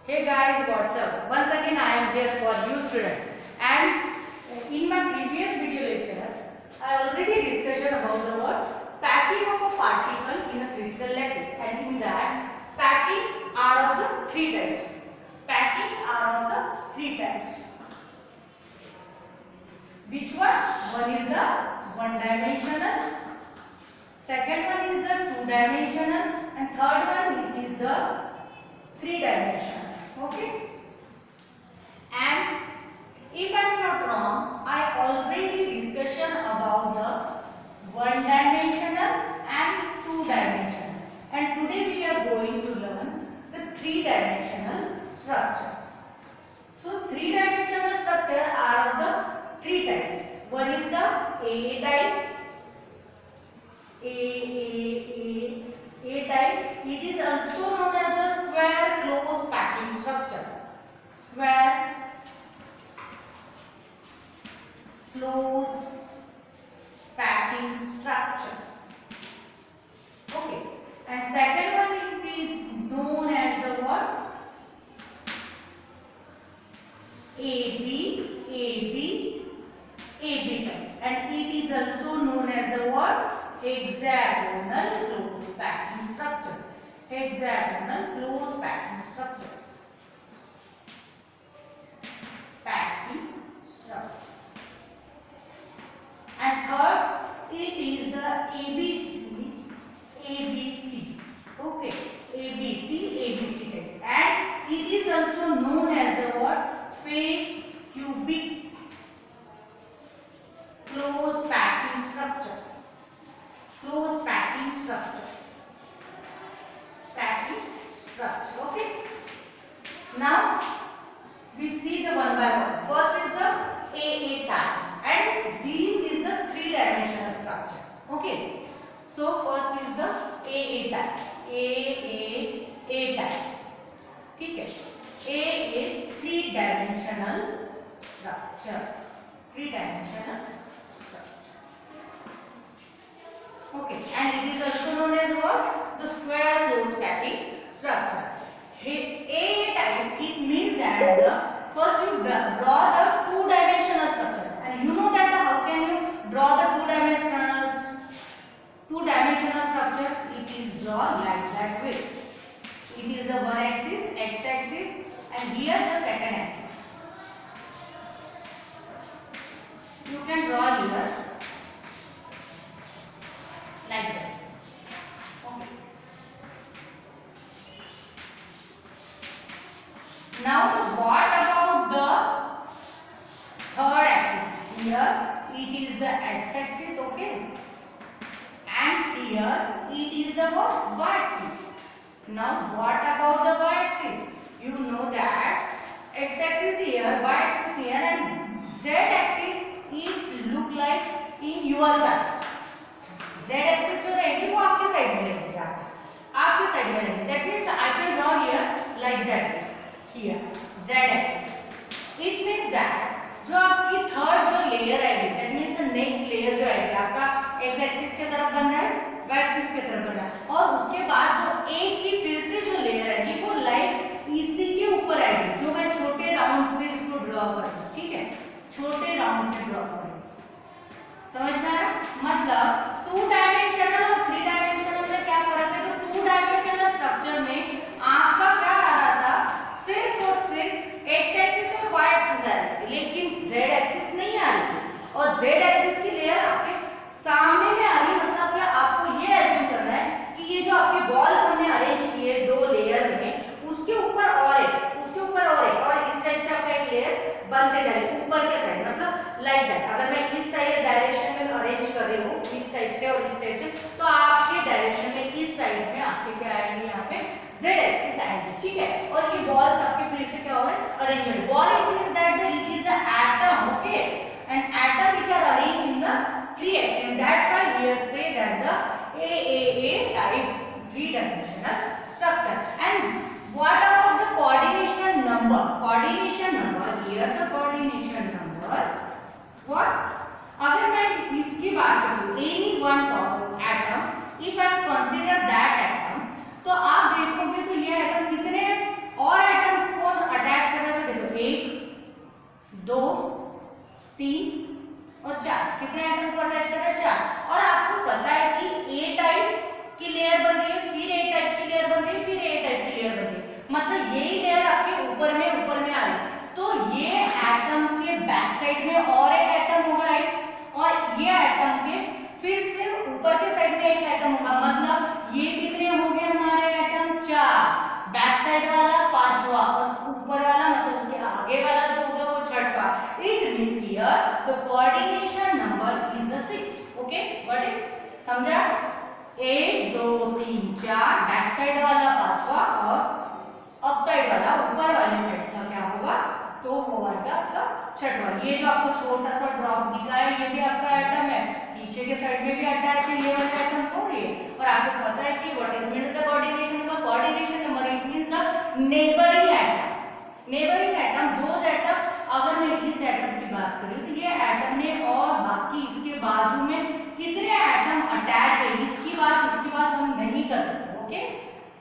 Hey guys, what's up? Once again I am here for you student. And in my previous video lecture, I already discussed about the word packing of a particle in a crystal lattice, and in that packing are of the three types. Packing are of the three types. Which one? One is the one-dimensional, second one is the two-dimensional, and third one is the three-dimensional. Okay, and if I am not wrong, I already discussion about the one-dimensional and two-dimensional, and today we are going to learn the three-dimensional structure. So three-dimensional structure are of the three types. One is the AA type. A type. It is also known as the square close packing structure. Square close packing structure. Okay. And second one, it is known as the what? AB type, and it is also known as the what? Hexagonal close packing structure. Hexagonal close packing structure. Packing structure. And third, it is the ABC. Okay, ABC type, and it is also known as the what? Face cubic close packing structure. Close packing structure. Packing structure. Okay. Now we see the one by one. First is the AA type, and this is the three-dimensional structure. Okay. So first is the AA type. AA type. ठीक है. AA three-dimensional structure. Three-dimensional structure. Okay, and it is also known as what? The square close packing structure. AA type, it means that first you draw the two-dimensional structure, and you know that how can you draw the two-dimensional structure? It is drawn like that way. It is the one axis, x-axis, and here the second axis. You can draw here like that. Okay. Now what about the third axis? Here it is the x-axis, okay, and here it is the what? Y-axis. Now what about the y-axis? You know that x-axis here, y-axis here, and z-axis it look like in your side. Z-axis जो रहेगी वो आपके side में रहेगी, आपके side में रहेगी. That means I can draw here like that. Here Z-axis. It means that जो आपकी थर्ड जो लेयर आएगी, that means the next layer जो आएगी आपका x-axis के तरफ बन रहा है, y-axis के तरफ बन रहा है, और उसके बाद जो एक की फिर से जो लेयर आएगी वो लाइक इसी के ऊपर आएगी, जो मैं छोटे राउंड से इसको ड्रॉ करूँगा. ठीक है, छोटे राउंड से ड्रॉ करूँगा. समझ में आया? मतलब टू डायमेंशनल और थ्री डायमेंशनल में क्या फर्क है? तो टू डायमेंशनल स्ट्रक्चर में आपका क्या आ रहा था? सिर्फ और सिर्फ एक्स एक्सिस और वाई एक्सिस आ रही थी, लेकिन जेड एक्सिस नहीं आ रही थी, और जेड एक्सिस की लेयर आपके सामने में आ रही है. मतलब क्या आपको ये एज्यूम करना है कि ये जो आपके बॉल्स हमने अरेंज किए दो लेयर में, उसके ऊपर और एक, उसके ऊपर और एक, और इस टाइप से आपका एक लेयर बनते जा रही है ऊपर के साइड. मतलब लाइक दैट. अगर मैं इस टाइप डायरेक्शन में अरेंज कर रही हूँ, इस टाइप से और इस टाइप से, तो आपके डायरेक्शन में इस साइड में आपके क्या आएंगे? यहाँ पे जेड एक्सिस आएंगे. ठीक है, और ये बॉल्स आपके फिर से क्या हो रहे हैं? अरेंज हो. Ball it means that it is the atom. Okay, and atom which are arranged in the three axis, and that's why here say that the AAA type three-dimensional structure. And what about the coordination number? Coordination number, here the coordination number what? अगर मैं इसकी बात करूँ, any one atom, if I consider that atom, तो आप देखोगे तो ये एटम कितने और एटम्स को ऊपर में आ रही, तो ये एटम के बैक साइड में और एक एटम होगा, राइट, और ये एटम के फिर से ऊपर के साइड में एक एटम होगा, मतलब ये कितने हो गए हमारे एटम, 4, बैक साइड वाला 5वां और ऊपर वाला मतलब उसके आगे वाला जो होगा वो 6वां। It means here the coordination number is 6। Okay, got it, समझा? 1 2 3 4, बैक साइड वाला 5वां और अप साइड वाला ऊपर वाले साइड का क्या होगा, तो वो आएगा आपका 6वां। ये जो आपको छोटा सा ड्रॉप दिखा है ये भी आपका एटम है, पीछे के साइड में भी अटैच है ये वाला एटम को ये, और आपको पता है कि what is mean the coordination number, coordination number it means the neighbouring atom, neighbouring atom, those atom. अगर मैं इस एटम की बात करूं तो ये एटम में और बाकी इसके बाजू में कितने एटम अटैच है इसकी बात हम नहीं कर सकते। ओके,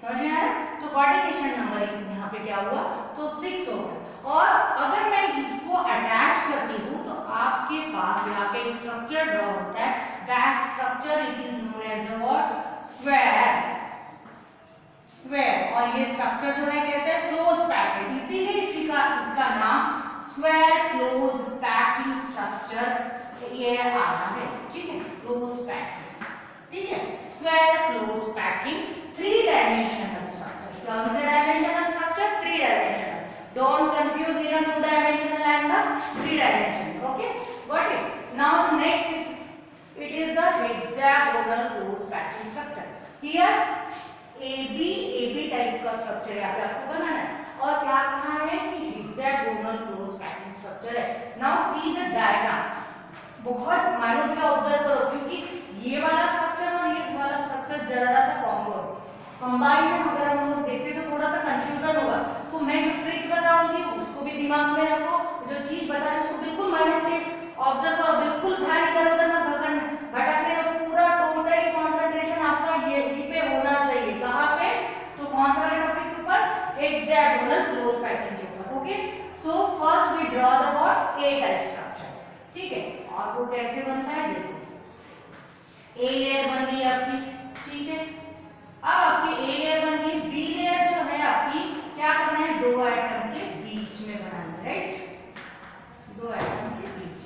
समझ में आया? तो कोऑर्डिनेशन नंबर यहाँ पे क्या हुआ, तो 6 हो गया। और अगर मैं इसको अटैच करती हूँ तो आपके पास यहाँ पे एक स्ट्रक्चर ड्रॉ होता है, that structure it is known as the what, square, square. और ये स्ट्रक्चर जो है कैसे, क्लोज पैकेट, इसीलिए इसका नाम स्क्वायर क्लोज पैकिंग स्ट्रक्चर ये आया है, ठीक है, क्लोज पैकिंग, ठीक है, square close packing 3 dimensional structure. कौन सा dimensional structure, 3 dimensional, don't confuse in a 2 dimensional and the 3 dimensional. Okay, got it? Now the next it is the hexagonal close packing structure. Here AB type का structure यहाँ पे आपको बनाना है, और क्या कहा है कि हेक्सागोनल क्लोज पैकिंग स्ट्रक्चर है। नाउ सी द डायग्राम, बहुत माइन्यूटली ऑब्जर्व करो क्योंकि ये वाला स्ट्रक्चर और ये वाला स्ट्रक्चर जरा सा फॉर्म हो, कंबाइन में अगर हम लोग देखते तो थोड़ा सा कंफ्यूजन होगा, तो मैं जो ट्रिक्स बताऊंगी उसको भी दिमाग में रखो, जो चीज बता रही हूं उसको बिल्कुल माइन्यूटली ऑब्जर्व करो, बिल्कुल ध्यान इधर-उधर मत भटकने का, पूरा टोटली कंसंट्रेशन आपका यहीं पे होना चाहिए। कहां पे, तो कौन सा वाले टॉपिक के ऊपर, हेक्सागोनल क्लोज पैकिंग के ऊपर। Okay, so first we draw the what, A type structure, ठीक है, और वो कैसे बनता है देखो, ए लेयर बन गई आपकी, ठीक है, अब आपकी ए लेयर बन गई, बी लेयर जो है आपकी क्या करना है, 2 एटम के बीच में बनाना है, राइट, 2 एटम के बीच।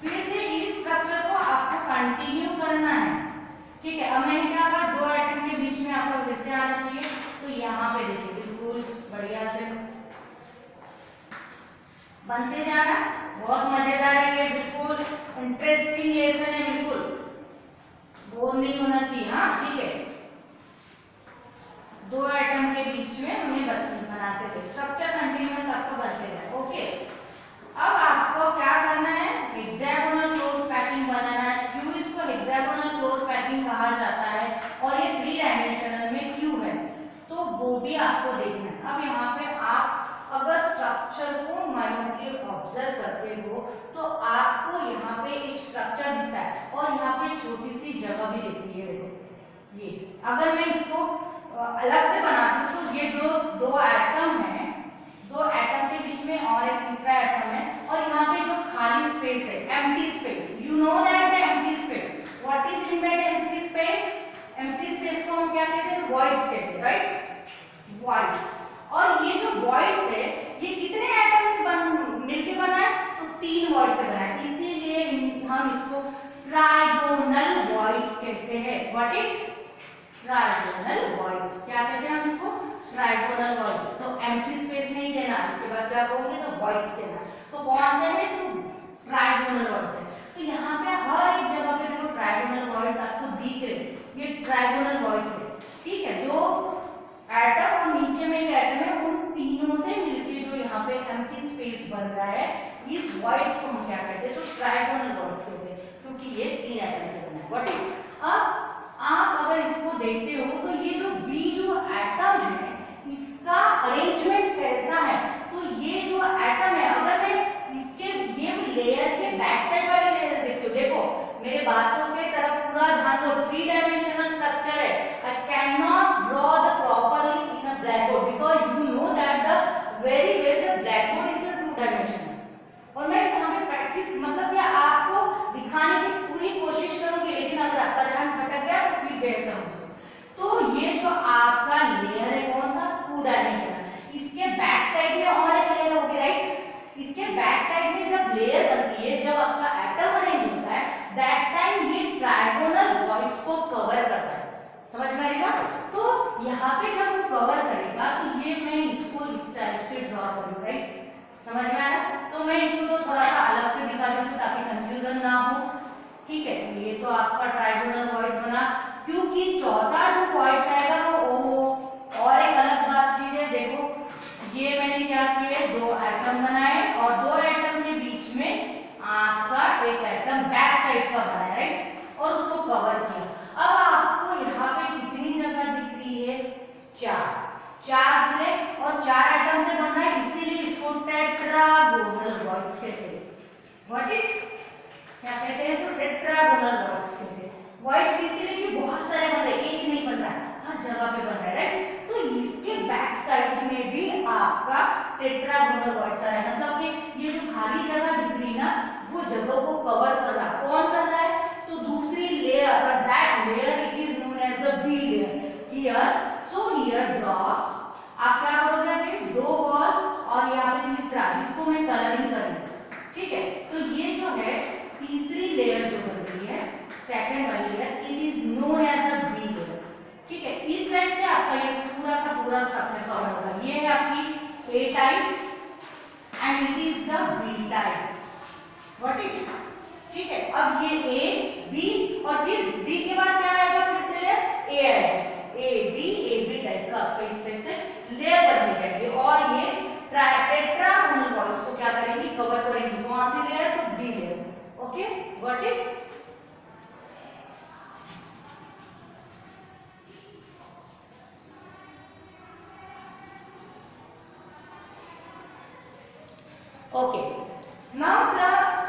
फिर से इस स्ट्रक्चर को आपको कंटिन्यू करना है, ठीक है। अब मैंने क्या कहा, 2 एटम के बीच में आपको फिर से आना चाहिए, तो यहाँ पे देखिए बिल्कुल बढ़िया से बनते जाना, बहुत मजेदार है ये, बिल्कुल इंटरेस्टिंग लेसन है, बिल्कुल बोर नहीं होना चाहिए, हाँ, ठीक है। 2 एटम के बीच में हमने बनाते थे, स्ट्रक्चर कंटिन्यूअस आपको बनते रहे। ओके, अब आपको क्या करना है, हेक्सागोनल क्लोज पैकिंग बनाना है। क्यों इसको हेक्सागोनल क्लोज पैकिंग कहा जाता है और ये 3 डायमेंशनल में क्यों है, तो वो भी आपको देखना है। अब यहाँ पे आप अगर स्ट्रक्चर को माइन्यूटली ऑब्जर्व करते हो तो आपको यहाँ पे एक स्ट्रक्चर दिखता है और यहाँ पे छोटी सी जगह भी दिखती है, देखो ये। अगर मैं इसको अलग से बनाती हूँ तो ये जो 2 एटम है, 2 एटम के बीच में और एक तीसरा एटम है, और यहाँ पे जो खाली स्पेस है, empty space, you know that the empty space, what is in by empty space, empty space को हम क्या कहते हैं, वॉइड्स कहते हैं, राइट, वॉइड्स। और ये जो वॉइड्स है ये कितने एटम से मिलके बना है, तो 3 वॉइड से बना है, इसीलिए हम इसको ट्राइगोनल वॉइड्स कहते हैं। व्हाट इज ट्राइगोनल वॉइड्स, क्या कहते हैं हम इसको, ट्राइगोनल वॉइड्स। तो एम्प्टी स्पेस नहीं देना, इसके बाद क्या कहोगे, तो वॉइड्स देना। तो कौन से है, तो ट्राइगोनल वॉइड्स है। तो यहाँ पे हर एक जगह पे जो ट्राइगोनल वॉइड्स आपको दिख रहे, ये ट्राइगोनल वॉइड्स है, ठीक है। 2 एटम और नीचे में एक एटम है, उन तीनों से मिलके जो यहाँ पे एम्प्टी स्पेस बन रहा है, इस वॉइड्स को हम क्या कहते हैं, तो ट्राइगोनल वॉइड्स कहते हैं, क्योंकि ये 3 एटम से बना है। व्हाट इज, अब आप अगर इसको देखते हो तो ये जो बी जो एटम है इसका अरेंजमेंट कैसा है, तो ये जो एटम है, अगर मैं इसके ये लेयर के बैक साइड वाले लेयर देखते हो, देखो मेरे बातों के तरफ पूरा ध्यान दो, 3 डायमेंशनल स्ट्रक्चर है। I can not draw the properly in a black board because you know that the very well the black board is the 2 dimensional, और मैं यहाँ पे प्रैक्टिस मतलब क्या आपको दिखाने की पूरी कोशिश करूंगी, लेकिन अगर आपका ध्यान भटक गया तो फिर गैर समझो। तो ये जो आपका लेयर है कौन सा, 2 डायमेंशनल, इसके बैक साइड क्या किए, दो एटम बनाए और दो एटम के बीच में आपका एक एटम बैक साइड का बनाया, राइट, और उसको कवर किया। अब आपको यहाँ पे कितनी जगह दिख रही है, चार दिख रहे और चार एटम से बना है, इसीलिए इसको टेट्रागोनल वॉइड्स कहते हैं। व्हाट इज, क्या कहते हैं, तो टेट्रागोनल वॉइड्स कहते हैं। वॉइड्स इसीलिए कि बहुत सारे बन रहे, एक नहीं बन रहा है, हर जगह पे बन रहा है, राइट। तो इसके बैक साइड में भी आपका टेट्रागोनल वॉइड्स आ रहा है, मतलब कि ये जो खाली जगह दिख रही ना, वो जगह को कवर कर रहा है। कौन कर रहा है, तो दूसरी layer, but that layer it is known as the B layer. Here, so here draw, आप क्या करोगे अभी, दो बॉल और यहाँ पे तीसरा, जिसको मैं कलरिंग करूंगी, ठीक है। तो ये जो है तीसरी लेयर जो बन रही है, सेकंड वाली layer, it is known as the B layer, ठीक है। इस साइड से आपका ये पूरा का पूरा स्ट्रक्चर कवर होगा। ये है आपकी A type and it is the B type, what it, ठीक है। अब ये ए बी और फिर बी के बाद क्या आएगा, फिर से लेयर ए आएगा, ए बी टाइप का आपका इस टाइप से लेयर बनने जाएंगे और ये टेट्रागोनल वॉइस को क्या करेंगे, कवर करेंगे। कौन सी लेयर, तो B layer, okay, what it. Okay, now the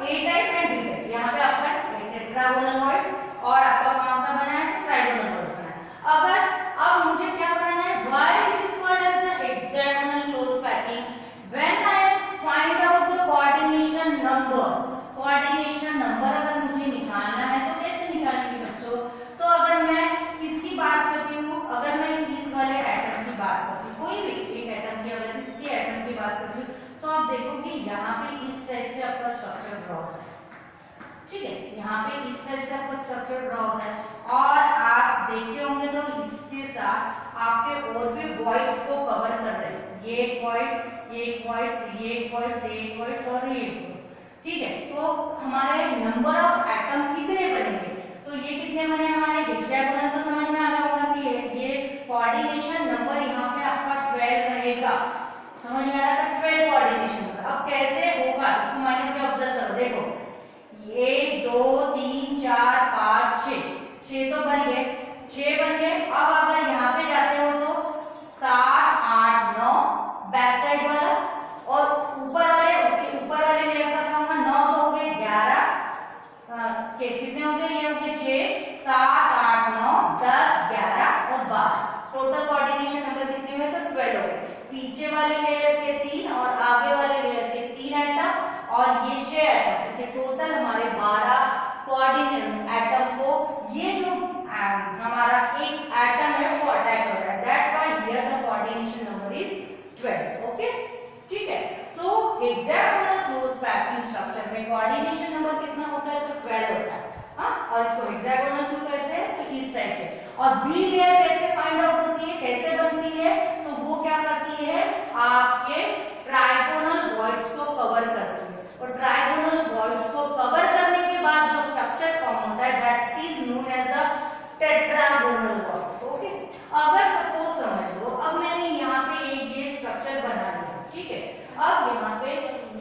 A type and B type, यहाँ पे आपका टेट्रागोनल वॉइड और आपका कौन सा बना है, ट्राइगोनल वॉइड बना है। अगर अब मुझे क्या बनाना है, why it is called as the hexagonal close packing, when I find out the coordination number. Coordination number अगर मुझे निकालना है तो कैसे निकालेंगे बच्चों, तो अगर मैं किसकी बात करती हूँ, अगर मैं इस वाले एटम की बात करती हूँ, कोई भी एक एटम की, अगर इसके एटम की बात करती हूँ, तो आप देखोगे यहाँ पे इस टाइप से आपका स्ट्रक्चर ड्रॉ होता है, ठीक है। यहाँ पे इस टाइप से आपका स्ट्रक्चर ड्रॉ होता है और आप देखे होंगे तो इसके साथ आपके और भी वॉइड्स को कवर कर रहे हैं, ये एक वॉइड, ये एक वॉइड्स, ये एक वॉइड्स, ये एक वॉइड्स और ये एक, ठीक है। तो हमारे नंबर ऑफ एटम कितने बनेंगे, तो ये कितने बने हमारे हेक्सागोनल, तो समझ में आ रहा होगा कि ये कोऑर्डिनेशन नंबर यहाँ पे आपका 12 रहेगा, समझ में आ रहा था, 12 कोऑर्डिनेशन नंबर। अब कैसे होगा इसको माइनर पे ऑब्जर्व करो, देखो 1 2 3 4 5 6 तो बन गए, 6 बन गए। अब अगर यहाँ पे जाते हो तो 7 8 9 बैक साइड वाला और ऊपर वाले, उसके ऊपर वाले लेयर का क्या होगा, 9 तो हो गए 11 के कितने हो गए, ये हो गए 6 7 8 9 10 11 और 12, टोटल कोऑर्डिनेशन नंबर कितने हुए, तो 12 हो गए। पीछे वाले लेयर के 3 और आगे वाले लेयर के 3 एटम और ये 6 एटम, इसे टोटल हमारे 12 कोऑर्डिनेट एटम को ये जो हमारा एक एटम है वो अटैच हो रहा है, that's why here the coordination number is 12, okay, ठीक है। तो हेक्सागोनल क्लोज पैकिंग स्ट्रक्चर में कोऑर्डिनेशन नंबर कितना होता है, तो 12 होता है, हाँ। और इसको हेक्सागोनल क्यों कहते हैं, तो इस टाइप से। और बी लेयर कैसे फाइंड आउट होती है, कैसे बनती है, तो वो क्या करती है, आपके ट्राइगोनल वॉइड्स को कवर करती है और ट्राइगोनल वॉइड्स को कवर करने के बाद जो स्ट्रक्चर फॉर्म होता है that is known as the tetragonal voids, okay. अगर सपोज समझ लो, अब मैंने यहाँ पे एक ये स्ट्रक्चर बना लिया, ठीक है। अब यहाँ पे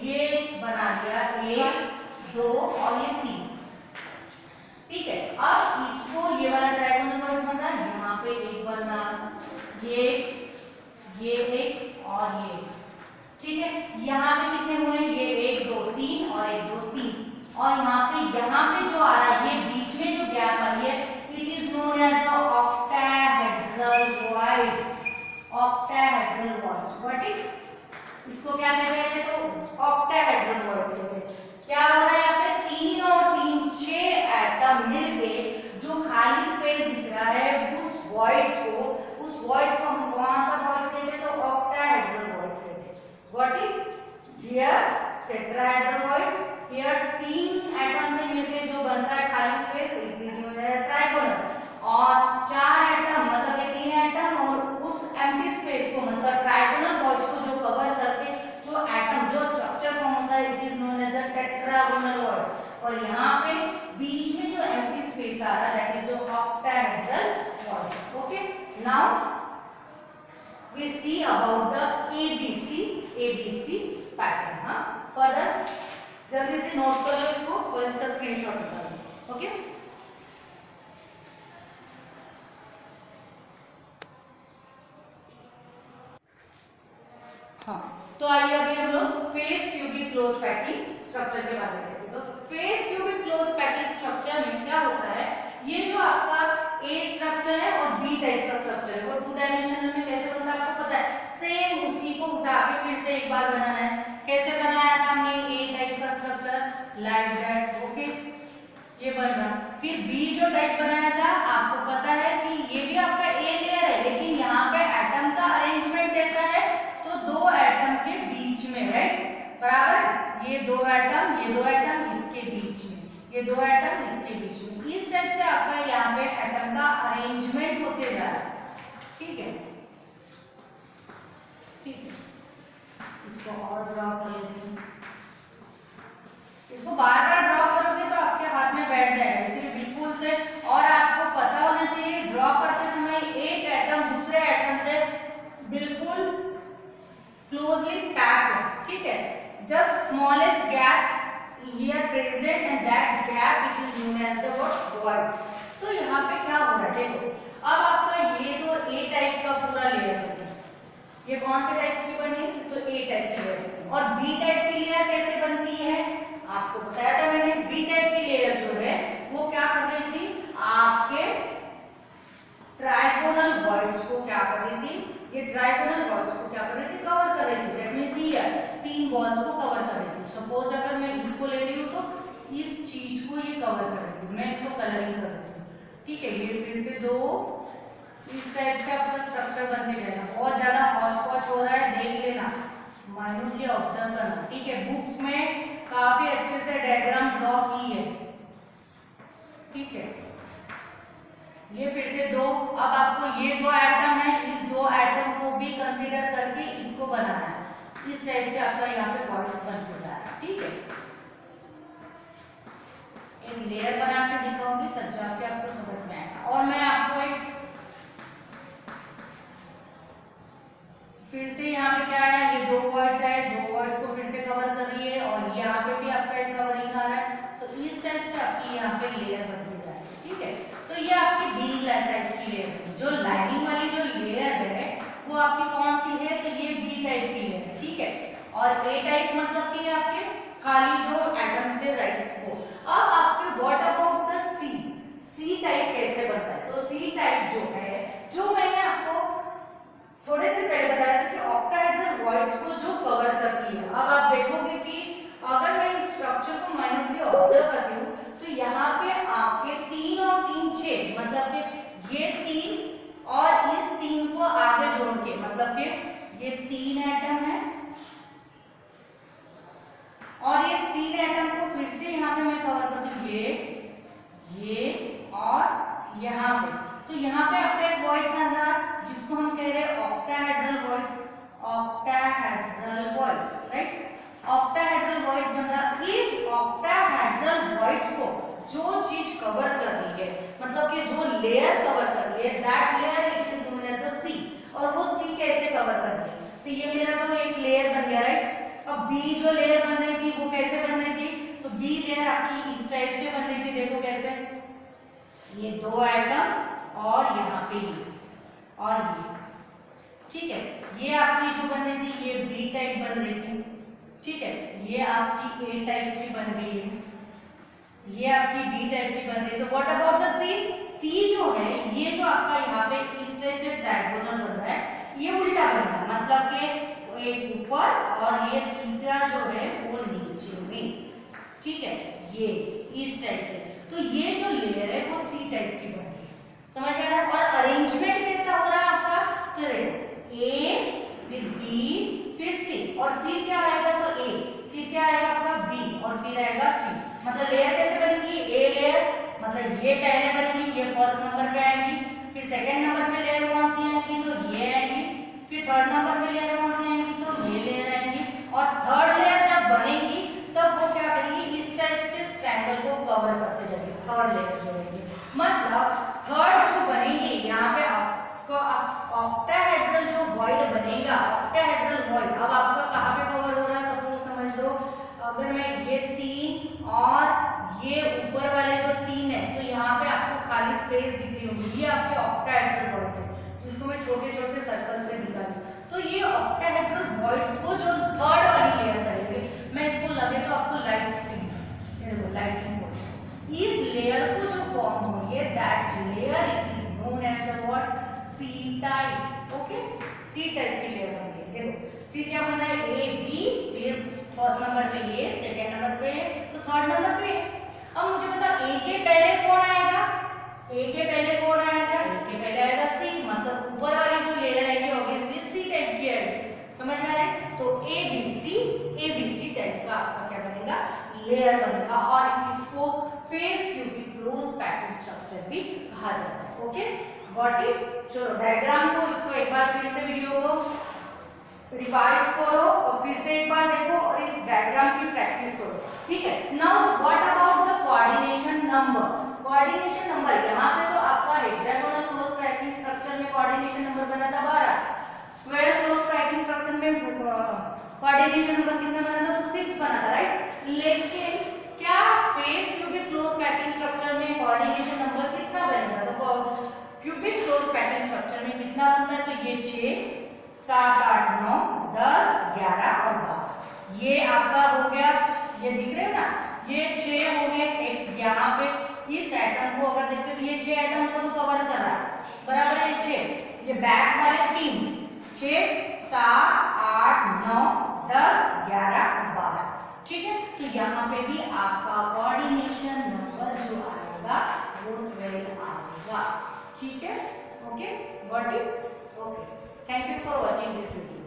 ये बना लिया 1 2 और ये 3, ठीक है। अब इसको ये वाला ट्राइगोनल वॉइड्स बन रहा है, यहाँ पे एक बन रहा, ये एक और ये, ठीक है। यहाँ पे कितने हुए, ये 1 2 3 और 1 2 3 और यहाँ पे जो आ रहा है, ये बीच में जो गैप वाली है, it is known as the octahedral voids, octahedral voids, what it, इसको क्या कहते हैं, तो ऑक्टाहेड्रल वॉइड्स कहते हैं। क्या हो रहा है यहाँ पे, 3 और 3 6 एटम मिलके जो खाली स्पेस दिख रहा है उस वॉइड्स को हम कौन सा वॉइड्स कहते हैं, तो ऑक्टाहेड्रल वॉइड्स कहते हैं, what it, here tetrahedral voids, here 3 atom से मिलके जो बनता है खाली space, it is known as trigonal. और 4 एटम मतलब ये 3 एटम और उस एम्प्टी स्पेस को मतलब ट्राइगोनल वॉइड्स को जो कवर करके जो एटम जो स्ट्रक्चर फॉर्म होता है, it is known as the tetragonal voids. और यहाँ पे बीच में जो एम्प्टी स्पेस आ रहा है that is the octahedral voids, okay. Now we see about the ABC जल्दी से नोट कर लो इसको और इसका स्क्रीनशॉट निकालो। ओके, हाँ, तो आइए अभी हम लोग face cubic close packing structure के बारे में देखते हैं। तो face cubic close packing structure में क्या होता है, ये जो आपका ए स्ट्रक्चर है और बी टाइप का स्ट्रक्चर है वो टू डायमेंशनल में कैसे बनता है आपको पता है। सेम उसी को उठा के फिर से एक बार बनाना है। कैसे बनाया था हमने ए टाइप का स्ट्रक्चर, लाइक दैट। ओके, ये बन रहा। फिर बी जो टाइप बनाया था आपको पता है कि ये भी आपका ए लेयर है, लेकिन यहाँ पे एटम का अरेंजमेंट कैसा है, तो दो एटम के बीच में, राइट, बराबर। ये दो एटम इसके बीच में, ये दो एटम इसके बीच में। इस टाइप से आपका यहाँ पे एटम का अरेंजमेंट होते जा रहा है। ठीक है, ठीक है, इसको और ड्रॉ कर लेते हैं। इसको बार बार ड्रॉ करोगे तो आपके हाथ में बैठ जाएगा, इसलिए बिल्कुल से। और आपको पता होना चाहिए ड्रॉ करते समय एक एटम दूसरे एटम से बिल्कुल क्लोजली पैक है। ठीक है, just smallest gap here present and that gap it is known as the what voids. तो यहाँ पे क्या हो रहा है देखो, अब आपका ये तो ए टाइप का पूरा लेयर है, ये कौन से टाइप की बनी, तो ए टाइप की बनी। और बी टाइप की लेयर कैसे बनती है आपको बताया था मैंने। बी टाइप की लेयर जो है वो क्या कर रही थी, आपके ट्राइगोनल वॉइड्स को क्या कर रही थी, ये ट्राइगोनल वॉइड्स को क्या कर रही थी, कवर कर रही थी। दैट मींस हियर तीन वॉल्स को कवर कर रही थी। सपोज अगर मैं इसको ले रही हूँ तो इस चीज को ये कवर कर रही थी, मैं इसको कलरिंग कर रही हूँ। ठीक है, ये फिर से दो इस टाइप से आपका स्ट्रक्चर बनते जाएगा। बहुत ज्यादा हौच पौच हो रहा है, देख लेना, माइन्यूटली ऑब्जर्व करना। ठीक है, बुक्स में काफी अच्छे से डायग्राम ड्रॉ की है। ठीक है, ये फिर से दो, अब आपको ये दो एटम है, इस दो एटम को भी कंसीडर करके इसको बनाना है। इस टाइप से आपका यहाँ पे वॉइस बनते जा रहा है। ठीक है, एक लेयर बना के दिखाऊंगी तब जाके आपको समझ में आएगा। और मैं आपको एक फिर से यहाँ पे क्या है, ये दो वर्ड्स है, दो वर्ड्स को फिर से कवर कर रही है और यहाँ पे भी आपका एक कवरिंग आ रहा है। तो इस टाइप से आपकी यहाँ पे लेयर बनती जा रही है। ठीक है, तो ये आपकी बी टाइप की लेयर है। जो लाइनिंग वाली जो लेयर है वो आपकी कौन सी है, तो ये बी टाइप की लेयर है। ठीक है, और ए टाइप मतलब कि आपके खाली जो एटम्स थे, राइट, वो। अब आपके what about the C, C type कैसे बनता है, तो सी टाइप जो है, जो मैंने आपको थोड़े दिन पहले बताया था कि ऑक्टाहेड्रल वॉइस को जो कवर करती है। अब आप देखोगे कि अगर मैं इस स्ट्रक्चर को माइन्यूटली ऑब्जर्व करती हूँ तो यहाँ पे आपके 3 और 3 6, मतलब कि ये 3 और इस 3 को आगे जोड़ के, मतलब कि ये 3 एटम है और इस 3 एटम को फिर से यहाँ पे मैं कवर करती हूँ, ये और यहाँ पे। तो यहाँ पे आपका एक वॉइस आ रहा है जिसको हम कह रहे हैं octahedral voice, octahedral voice, right, octahedral voice बन रहा। इस ऑक्टाहेड्रल वॉइस को जो चीज कवर कर रही है, मतलब कि जो लेयर कवर कर रही है, that layer is known as the C. और वो सी कैसे कवर कर रही है, तो ये मेरा तो एक लेयर बन गया, राइट। अब बी जो लेयर बन रही थी वो कैसे बन रही थी, तो बी लेयर आपकी इस टाइप से बन रही थी। देखो कैसे, ये दो एटम और यहाँ पे ये और ये। ठीक है, ये आपकी जो बन रही थी ये बी टाइप बन रही थी। ठीक है, ये आपकी ए टाइप की बन गई है, ये आपकी बी टाइप की बन रही है। तो व्हाट अबाउट द सी, सी जो है ये जो आपका यहाँ पे इस टाइप से ट्रायंगुलर बन रहा है, ये उल्टा बन रहा है, मतलब कि एक ऊपर और ये तीसरा जो है वो नीचे में। ठीक है, ये इस टाइप से। तो ये जो लेयर है वो सी टाइप की बन रही है, समझ में आ रहा है। और अरेंजमेंट कैसा हो रहा है आपका, तो देखो ए फिर बी फिर सी और फिर क्या आएगा, तो ए फिर क्या आएगा आपका बी और फिर आएगा सी। मतलब लेयर कैसे बनेगी, ए लेयर, मतलब ये पहले बनेगी, ये फर्स्ट नंबर पे आएगी, फिर सेकंड नंबर पे लेयर कौन सी आएगी, तो ये आएगी, फिर थर्ड नंबर पे लेयर कौन सी आएगी, तो ये लेयर आएगी। और थर्ड लेयर जब बनेगी तब वो क्या करेगी, इस टाइप से ट्रायंगल को कवर करते जाएगी, थर्ड लेयर जो रहेगी। मतलब थर्ड जो बनेगी यहाँ पे आपका ऑक्टाहेड्रल जो वॉइड बनेगा, ऑक्टाहेड्रल वॉइड अब आपका कहाँ पे कवर हो रहा है, सपोज समझ लो अगर मैं ये 3 और ये ऊपर वाले जो 3 है, तो यहाँ पे आपको खाली स्पेस दिख रही होगी, ये आपके ऑक्टाहेड्रल वॉइड्स है जिसको मैं छोटे छोटे सर्कल से दिखा रही हूँ। तो ये ऑक्टाहेड्रल वॉइड्स को जो थर्ड वाली लेयर करेंगे, मैं इसको लगे तो आपको लाइटिंग पोर्शन, इस लेयर को जो फॉर्म हो रही है that layer is known as the what C type. Okay, C type की लेयर बन गई। देखो फिर क्या बना है, ए बी, फिर फर्स्ट नंबर पे ये, सेकंड नंबर पे तो थर्ड नंबर पे। अब मुझे पता ए के पहले कौन आएगा, ए के पहले कौन आएगा, ए के पहले आएगा सी, मतलब ऊपर वाली जो लेयर आएगी ऑब्वियसली सी टाइप की आएगी। समझ में आ रहा है? तो ए बी सी टाइप का आपका क्या बनेगा, लेयर बनेगा, और इसको face cubic close packing structure भी कहा जाता है। Okay, got it? चलो डायग्राम को इसको एक बार फिर से वीडियो को रिवाइज करो और फिर से एक बार देखो और इस डायग्राम की प्रैक्टिस करो, ठीक है? Now what about the coordination number? Coordination number यहाँ पे तो आपका हेक्सागोनल क्लोज पैकिंग स्ट्रक्चर में कोऑर्डिनेशन नंबर बना था 12, स्क्वायर क्लोज पैकिंग स्ट्रक्चर में कोऑर्डिनेशन नंबर कितना बना था, तो 6 बना था, राइट? लेकिन क्या face cubic close packing structure में कोऑर्डिनेशन नंबर कितना बनेगा, तो क्यूबिक क्लोज पैकिंग स्ट्रक्चर में कितना बनता है, तो ये 6 7 8 9 10 11 और 12, ये आपका हो गया, ये दिख रहे हो ना, ये 6 हो गए। एक यहाँ पे इस एटम को अगर देखते हो तो ये 6 एटम को तो कवर कर रहा है, बराबर है 6, ये बैक वाले 3 6 7 8 9 10 11 12, ठीक है? तो यहाँ पे भी आपका कोऑर्डिनेशन नंबर जो आएगा वो 12 आएगा, ठीक है? Okay, got it? Okay, thank you for watching this video.